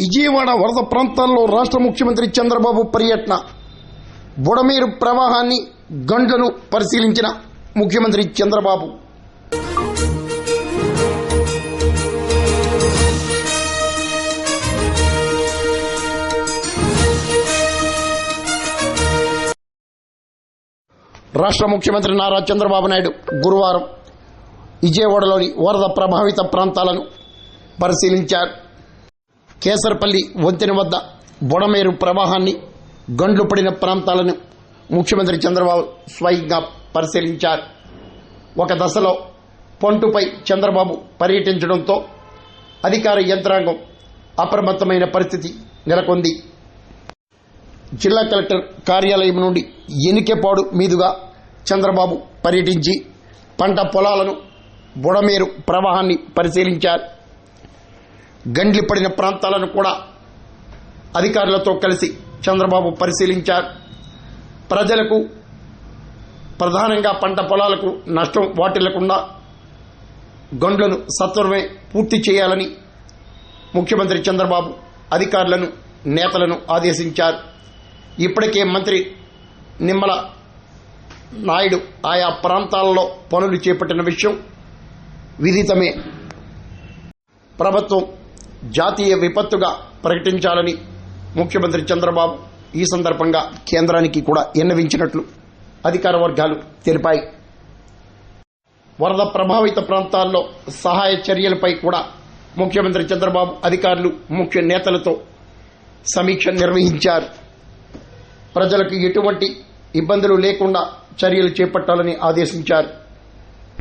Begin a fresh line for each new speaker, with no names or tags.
విజయవాడ వరద ప్రాంతాల్లో రాష్ట్ర ముఖ్యమంత్రి చంద్రబాబు పర్యటన. బుడమేరు ప్రవాహాన్ని గండ్లను పరిశీలించిన ముఖ్యమంత్రి చంద్రబాబు. రాష్ట్ర ముఖ్యమంత్రి నారా చంద్రబాబు నాయుడు గురువారం విజయవాడలోని వరద ప్రభావిత ప్రాంతాలను పరిశీలించారు. కేసరపల్లి వంతెన వద్ద బుడమేరు ప్రవాహాన్ని గండ్లు పడిన ప్రాంతాలను ముఖ్యమంత్రి చంద్రబాబు స్వయంగా పరిశీలించారు. ఒక దశలో పొంటుపై చంద్రబాబు పర్యటించడంతో అధికార యంత్రాంగం అప్రమత్తమైన పరిస్థితి నెలకొంది. జిల్లా కలెక్టర్ కార్యాలయం నుండి ఎనికెపాడు మీదుగా చంద్రబాబు పర్యటించి పంట పొలాలను, బుడమేరు ప్రవాహాన్ని పరిశీలించారు. గండ్లి పడిన ప్రాంతాలను కూడా అధికారులతో కలిసి చంద్రబాబు పరిశీలించారు. ప్రజలకు, ప్రధానంగా పంట పొలాలకు నష్టం వాటిల్లకుండా గండ్లను సత్వరమే పూర్తి చేయాలని ముఖ్యమంత్రి చంద్రబాబు అధికారులను, నేతలను ఆదేశించారు. ఇప్పటికే మంత్రి నిమ్మల నాయుడు ఆయా ప్రాంతాలలో పనులు చేపట్టిన విషయం విదితమే. ప్రభుత్వం జాతీయ విపత్తుగా ప్రకటించాలని ముఖ్యమంత్రి చంద్రబాబు ఈ సందర్భంగా కేంద్రానికి కూడా విన్నవించినట్లు అధికార వర్గాలు తెలిపాయి. వరద ప్రభావిత ప్రాంతాల్లో సహాయ చర్యలపై కూడా ముఖ్యమంత్రి చంద్రబాబు అధికారులు, ముఖ్య నేతలతో సమీక్ష నిర్వహించారు. ప్రజలకు ఎటువంటి ఇబ్బందులు లేకుండా చర్యలు చేపట్టాలని ఆదేశించారు.